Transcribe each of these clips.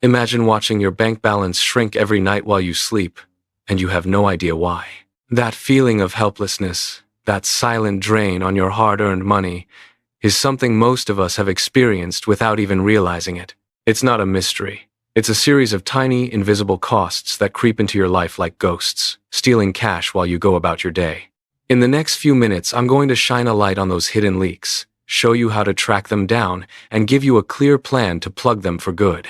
Imagine watching your bank balance shrink every night while you sleep, and you have no idea why. That feeling of helplessness, that silent drain on your hard-earned money, is something most of us have experienced without even realizing it. It's not a mystery. It's a series of tiny, invisible costs that creep into your life like ghosts, stealing cash while you go about your day. In the next few minutes, I'm going to shine a light on those hidden leaks, show you how to track them down, and give you a clear plan to plug them for good.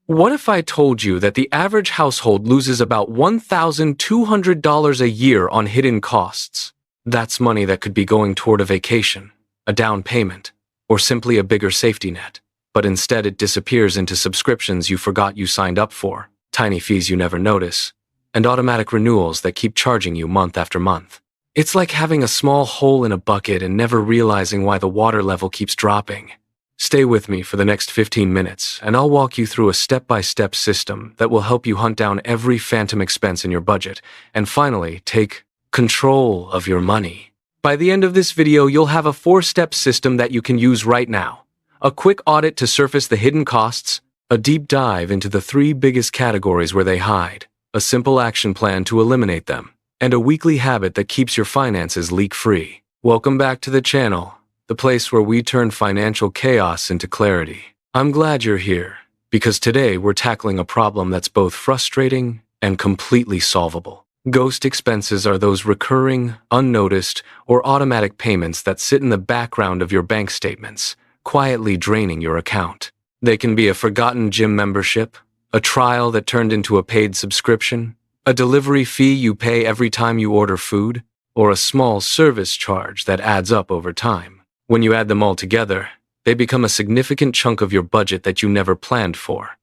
What if I told you that the average household loses about $1,200 a year on hidden costs? That's money that could be going toward a vacation, a down payment, or simply a bigger safety net. But instead it disappears into subscriptions you forgot you signed up for, tiny fees you never notice, and automatic renewals that keep charging you month after month. It's like having a small hole in a bucket and never realizing why the water level keeps dropping. Stay with me for the next 15 minutes, and I'll walk you through a step-by-step system that will help you hunt down every phantom expense in your budget, and finally, take control of your money. By the end of this video, you'll have a 4-step system that you can use right now. A quick audit to surface the hidden costs, a deep dive into the 3 biggest categories where they hide, a simple action plan to eliminate them, and a weekly habit that keeps your finances leak-free. Welcome back to the channel, the place where we turn financial chaos into clarity. I'm glad you're here, because today we're tackling a problem that's both frustrating and completely solvable. Ghost expenses are those recurring, unnoticed, or automatic payments that sit in the background of your bank statements, quietly draining your account. They can be a forgotten gym membership, a trial that turned into a paid subscription, a delivery fee you pay every time you order food, or a small service charge that adds up over time. When you add them all together, they become a significant chunk of your budget that you never planned for.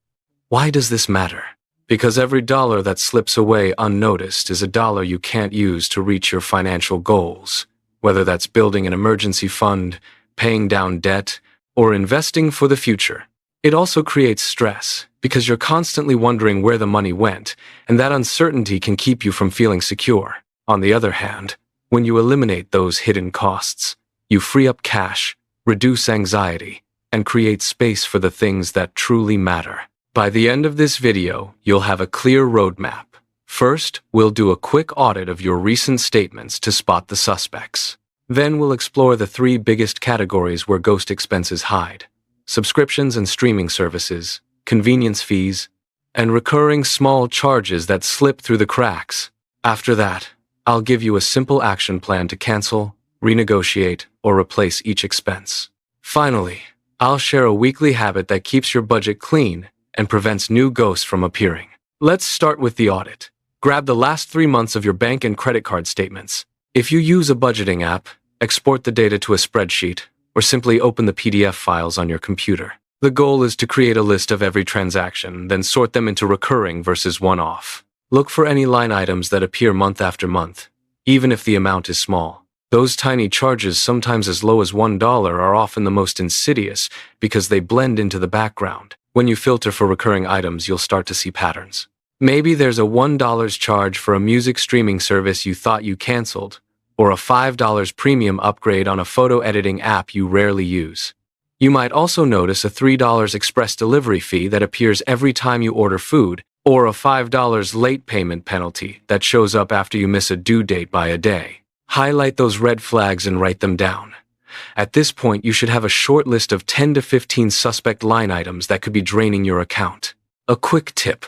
Why does this matter? Because every dollar that slips away unnoticed is a dollar you can't use to reach your financial goals, whether that's building an emergency fund, paying down debt, or investing for the future. It also creates stress, because you're constantly wondering where the money went, and that uncertainty can keep you from feeling secure. On the other hand, when you eliminate those hidden costs, you free up cash, reduce anxiety, and create space for the things that truly matter. By the end of this video, you'll have a clear roadmap. First, we'll do a quick audit of your recent statements to spot the suspects. Then we'll explore the 3 biggest categories where ghost expenses hide: subscriptions and streaming services, convenience fees, and recurring small charges that slip through the cracks. After that, I'll give you a simple action plan to cancel, renegotiate, or replace each expense. Finally, I'll share a weekly habit that keeps your budget clean and prevents new ghosts from appearing. Let's start with the audit. Grab the last 3 months of your bank and credit card statements. If you use a budgeting app, export the data to a spreadsheet, or simply open the PDF files on your computer. The goal is to create a list of every transaction, then sort them into recurring versus one-off. Look for any line items that appear month after month, even if the amount is small. Those tiny charges, sometimes as low as $1, are often the most insidious because they blend into the background. When you filter for recurring items, you'll start to see patterns. Maybe there's a $1 charge for a music streaming service you thought you canceled, or a $5 premium upgrade on a photo editing app you rarely use. You might also notice a $3 express delivery fee that appears every time you order food, or a $5 late payment penalty that shows up after you miss a due date by a day. Highlight those red flags and write them down. At this point, you should have a short list of 10 to 15 suspect line items that could be draining your account. A quick tip: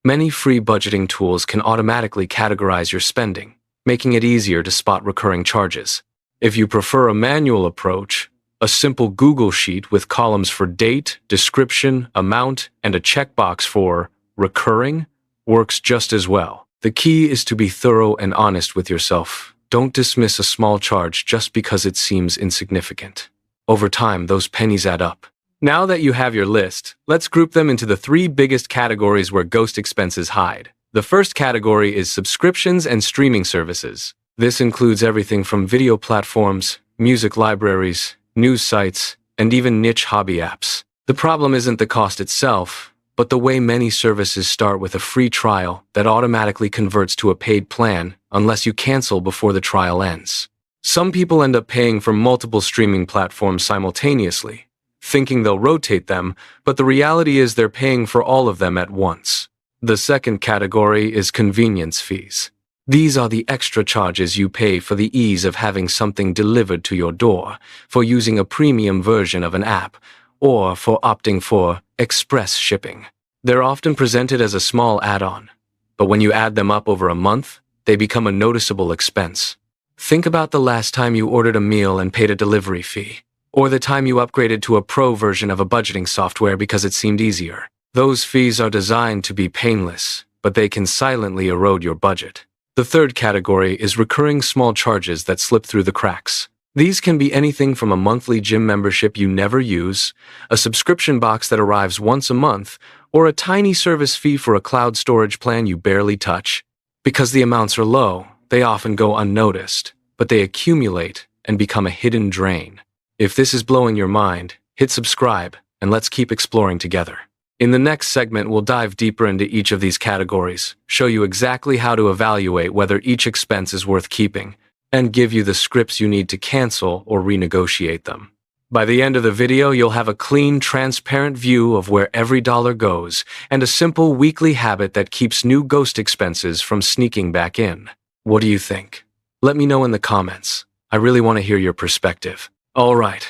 many free budgeting tools can automatically categorize your spending, making it easier to spot recurring charges. If you prefer a manual approach, a simple Google sheet with columns for date, description, amount, and a checkbox for recurring works just as well. The key is to be thorough and honest with yourself. Don't dismiss a small charge just because it seems insignificant. Over time, those pennies add up. Now that you have your list, let's group them into the 3 biggest categories where ghost expenses hide. The first category is subscriptions and streaming services. This includes everything from video platforms, music libraries, news sites, and even niche hobby apps. The problem isn't the cost itself, but the way many services start with a free trial that automatically converts to a paid plan unless you cancel before the trial ends. Some people end up paying for multiple streaming platforms simultaneously, thinking they'll rotate them, but the reality is they're paying for all of them at once. The second category is convenience fees. These are the extra charges you pay for the ease of having something delivered to your door, for using a premium version of an app, or for opting for express shipping. They're often presented as a small add-on, but when you add them up over a month, they become a noticeable expense. Think about the last time you ordered a meal and paid a delivery fee, or the time you upgraded to a pro version of a budgeting software because it seemed easier. Those fees are designed to be painless, but they can silently erode your budget. The third category is recurring small charges that slip through the cracks. These can be anything from a monthly gym membership you never use, a subscription box that arrives once a month, or a tiny service fee for a cloud storage plan you barely touch. Because the amounts are low, they often go unnoticed, but they accumulate and become a hidden drain. If this is blowing your mind, hit subscribe, and let's keep exploring together. In the next segment, we'll dive deeper into each of these categories, show you exactly how to evaluate whether each expense is worth keeping, and give you the scripts you need to cancel or renegotiate them. By the end of the video, you'll have a clean, transparent view of where every dollar goes, and a simple weekly habit that keeps new ghost expenses from sneaking back in. What do you think? Let me know in the comments. I really want to hear your perspective. All right,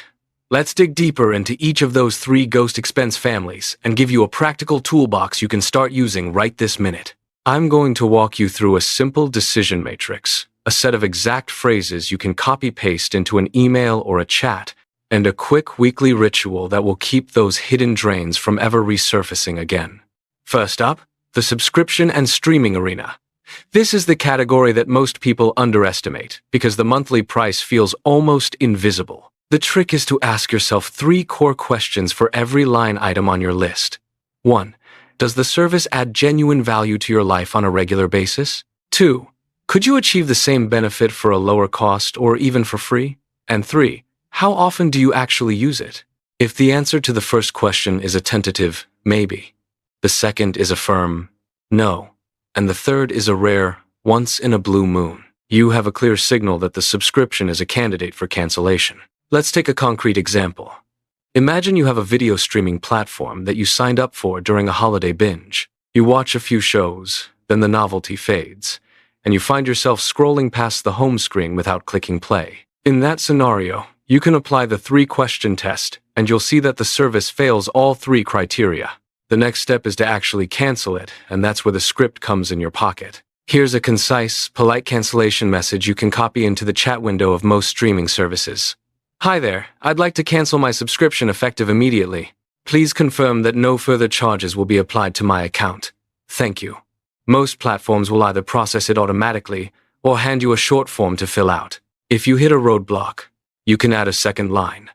let's dig deeper into each of those 3 ghost expense families and give you a practical toolbox you can start using right this minute. I'm going to walk you through a simple decision matrix, a set of exact phrases you can copy-paste into an email or a chat, and a quick weekly ritual that will keep those hidden drains from ever resurfacing again. First up, the subscription and streaming arena. This is the category that most people underestimate because the monthly price feels almost invisible. The trick is to ask yourself 3 core questions for every line item on your list. 1. Does the service add genuine value to your life on a regular basis? 2. Could you achieve the same benefit for a lower cost or even for free? And 3. How often do you actually use it? If the answer to the first question is a tentative maybe, the second is a firm no, and the third is a rare once in a blue moon, you have a clear signal that the subscription is a candidate for cancellation. Let's take a concrete example. Imagine you have a video streaming platform that you signed up for during a holiday binge. You watch a few shows, then the novelty fades, and you find yourself scrolling past the home screen without clicking play. In that scenario, you can apply the 3-question test, and you'll see that the service fails all 3 criteria. The next step is to actually cancel it, and that's where the script comes in your pocket. Here's a concise, polite cancellation message you can copy into the chat window of most streaming services. Hi there, I'd like to cancel my subscription effective immediately. Please confirm that no further charges will be applied to my account. Thank you. Most platforms will either process it automatically or hand you a short form to fill out. If you hit a roadblock, you can add a second line.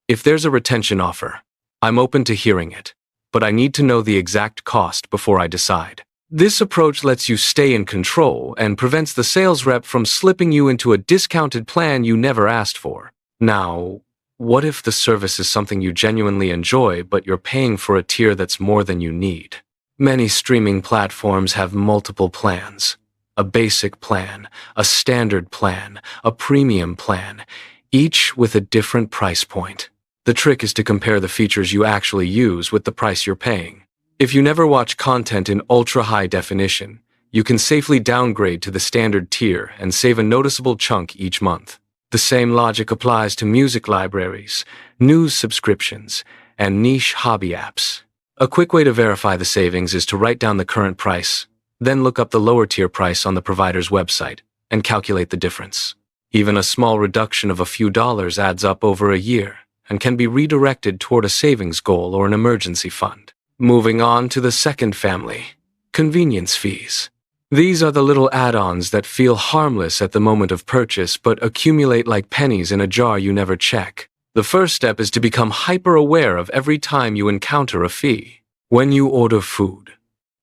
If there's a retention offer, I'm open to hearing it, but I need to know the exact cost before I decide. This approach lets you stay in control and prevents the sales rep from slipping you into a discounted plan you never asked for. Now, what if the service is something you genuinely enjoy, but you're paying for a tier that's more than you need? Many streaming platforms have multiple plans. A basic plan, a standard plan, a premium plan, each with a different price point. The trick is to compare the features you actually use with the price you're paying. If you never watch content in ultra-high definition, you can safely downgrade to the standard tier and save a noticeable chunk each month. The same logic applies to music libraries, news subscriptions, and niche hobby apps. A quick way to verify the savings is to write down the current price, then look up the lower tier price on the provider's website and calculate the difference. Even a small reduction of a few dollars adds up over a year and can be redirected toward a savings goal or an emergency fund. Moving on to the second family, convenience fees. These are the little add-ons that feel harmless at the moment of purchase but accumulate like pennies in a jar you never check. The first step is to become hyper-aware of every time you encounter a fee. When you order food,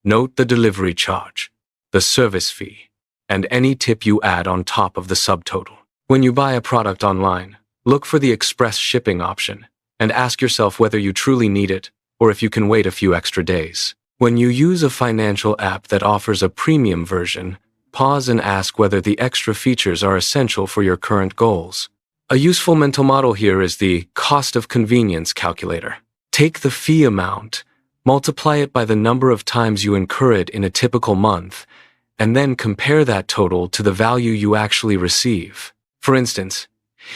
note the delivery charge, the service fee, and any tip you add on top of the subtotal. When you buy a product online, look for the express shipping option and ask yourself whether you truly need it or if you can wait a few extra days. When you use a financial app that offers a premium version, pause and ask whether the extra features are essential for your current goals. A useful mental model here is the cost of convenience calculator. Take the fee amount, multiply it by the number of times you incur it in a typical month, and then compare that total to the value you actually receive. For instance,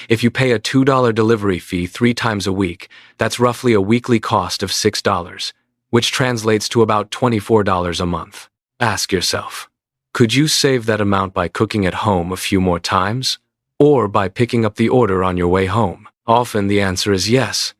if you pay a $2 delivery fee 3 times a week, that's roughly a weekly cost of $6, which translates to about $24 a month. Ask yourself, could you save that amount by cooking at home a few more times, or by picking up the order on your way home? Often the answer is yes,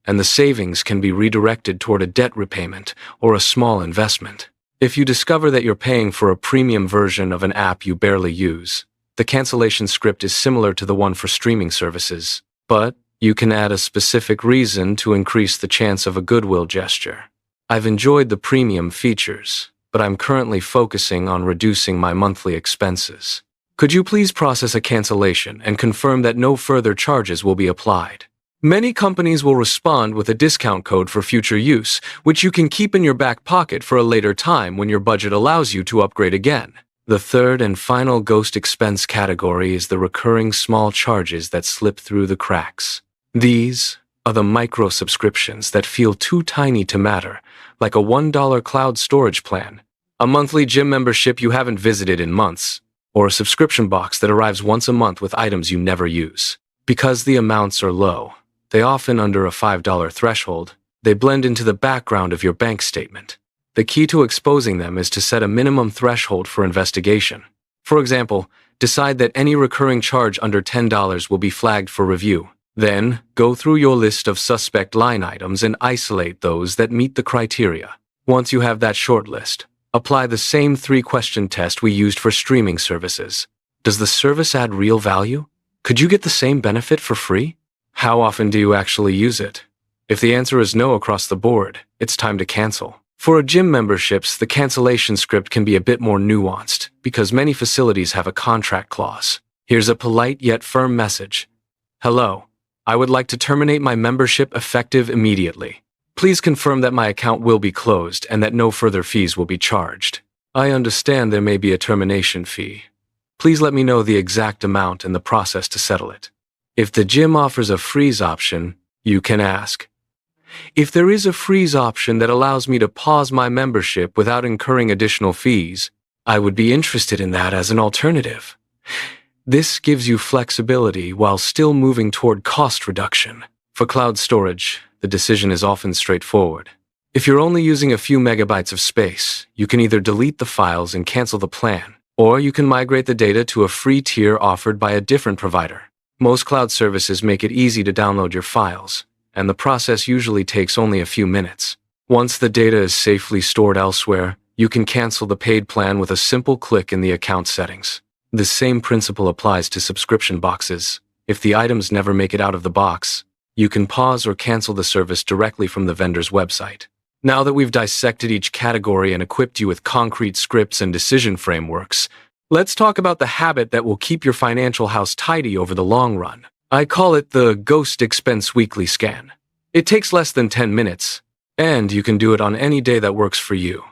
and the savings can be redirected toward a debt repayment or a small investment. If you discover that you're paying for a premium version of an app you barely use, the cancellation script is similar to the one for streaming services, but you can add a specific reason to increase the chance of a goodwill gesture. I've enjoyed the premium features, but I'm currently focusing on reducing my monthly expenses. Could you please process a cancellation and confirm that no further charges will be applied? Many companies will respond with a discount code for future use, which you can keep in your back pocket for a later time when your budget allows you to upgrade again. The third and final ghost expense category is the recurring small charges that slip through the cracks. These are the micro subscriptions that feel too tiny to matter, like a $1 cloud storage plan, a monthly gym membership you haven't visited in months, or a subscription box that arrives once a month with items you never use. Because the amounts are low, they often under a $5 threshold, they blend into the background of your bank statement. The key to exposing them is to set a minimum threshold for investigation. For example, decide that any recurring charge under $10 will be flagged for review. Then, go through your list of suspect line items and isolate those that meet the criteria. Once you have that short list, apply the same 3-question test we used for streaming services. Does the service add real value? Could you get the same benefit for free? How often do you actually use it? If the answer is no across the board, it's time to cancel. For gym memberships, the cancellation script can be a bit more nuanced because many facilities have a contract clause. Here's a polite yet firm message. Hello, I would like to terminate my membership effective immediately. Please confirm that my account will be closed and that no further fees will be charged. I understand there may be a termination fee. Please let me know the exact amount and the process to settle it. If the gym offers a freeze option, you can ask, if there is a freeze option that allows me to pause my membership without incurring additional fees, I would be interested in that as an alternative. This gives you flexibility while still moving toward cost reduction. For cloud storage, the decision is often straightforward. If you're only using a few megabytes of space, you can either delete the files and cancel the plan, or you can migrate the data to a free tier offered by a different provider. Most cloud services make it easy to download your files, and the process usually takes only a few minutes. Once the data is safely stored elsewhere, you can cancel the paid plan with a simple click in the account settings. The same principle applies to subscription boxes. If the items never make it out of the box, you can pause or cancel the service directly from the vendor's website. Now that we've dissected each category and equipped you with concrete scripts and decision frameworks, let's talk about the habit that will keep your financial house tidy over the long run. I call it the Ghost Expense Weekly Scan. It takes less than 10 minutes, and you can do it on any day that works for you.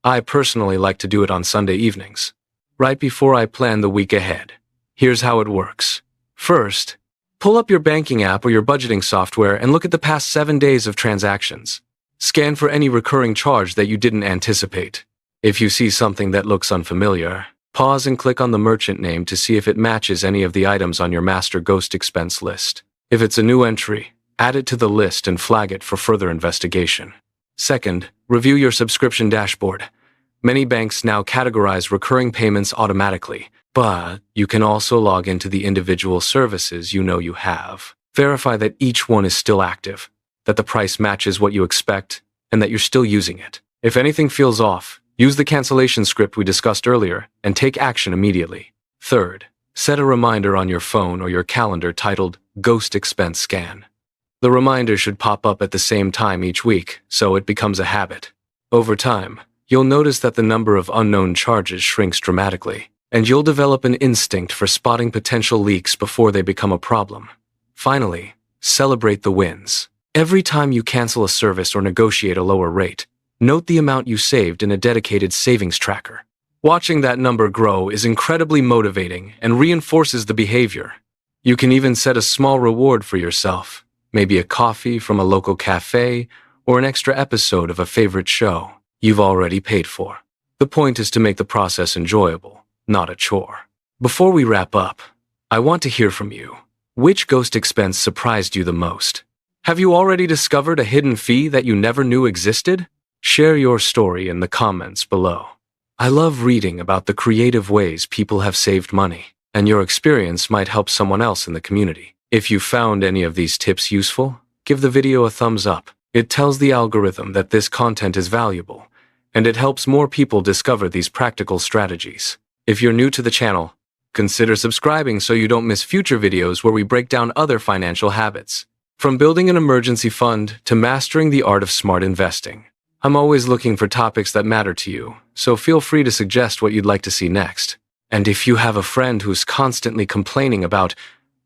I personally like to do it on Sunday evenings, right before I plan the week ahead. Here's how it works. First, pull up your banking app or your budgeting software and look at the past 7 days of transactions. Scan for any recurring charge that you didn't anticipate. If you see something that looks unfamiliar, pause and click on the merchant name to see if it matches any of the items on your master ghost expense list. If it's a new entry, add it to the list and flag it for further investigation. Second, review your subscription dashboard. Many banks now categorize recurring payments automatically, but you can also log into the individual services you know you have. Verify that each one is still active, that the price matches what you expect, and that you're still using it. If anything feels off, use the cancellation script we discussed earlier and take action immediately. Third, set a reminder on your phone or your calendar titled Ghost Expense Scan. The reminder should pop up at the same time each week, so it becomes a habit. Over time, you'll notice that the number of unknown charges shrinks dramatically, and you'll develop an instinct for spotting potential leaks before they become a problem. Finally, celebrate the wins. Every time you cancel a service or negotiate a lower rate, note the amount you saved in a dedicated savings tracker. Watching that number grow is incredibly motivating and reinforces the behavior. You can even set a small reward for yourself, maybe a coffee from a local cafe or an extra episode of a favorite show you've already paid for. The point is to make the process enjoyable, not a chore. Before we wrap up, I want to hear from you. Which ghost expense surprised you the most? Have you already discovered a hidden fee that you never knew existed? Share your story in the comments below. I love reading about the creative ways people have saved money, and your experience might help someone else in the community. If you found any of these tips useful, give the video a thumbs up. It tells the algorithm that this content is valuable, and it helps more people discover these practical strategies. If you're new to the channel, consider subscribing so you don't miss future videos where we break down other financial habits. From building an emergency fund to mastering the art of smart investing, I'm always looking for topics that matter to you, so feel free to suggest what you'd like to see next. And if you have a friend who's constantly complaining about,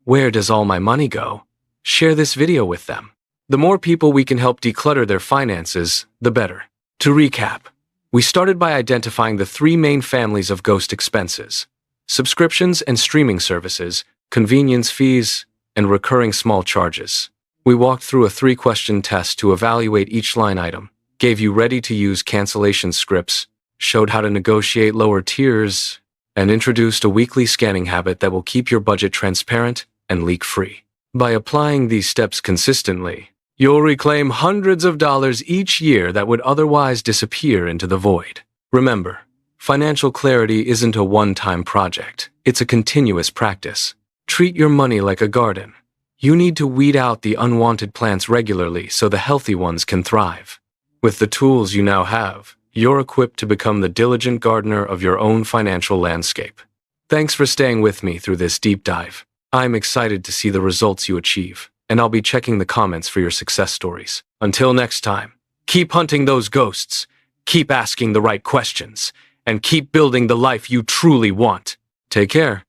"Where does all my money go?" share this video with them. The more people we can help declutter their finances, the better. To recap, we started by identifying the three main families of ghost expenses: subscriptions and streaming services, convenience fees, and recurring small charges. We walked through a 3-question test to evaluate each line item, gave you ready-to-use cancellation scripts, showed how to negotiate lower tiers, and introduced a weekly scanning habit that will keep your budget transparent and leak-free. By applying these steps consistently, you'll reclaim hundreds of dollars each year that would otherwise disappear into the void. Remember, financial clarity isn't a one-time project. It's a continuous practice. Treat your money like a garden. You need to weed out the unwanted plants regularly so the healthy ones can thrive. With the tools you now have, you're equipped to become the diligent gardener of your own financial landscape. Thanks for staying with me through this deep dive. I'm excited to see the results you achieve, and I'll be checking the comments for your success stories. Until next time, keep hunting those ghosts, keep asking the right questions, and keep building the life you truly want. Take care.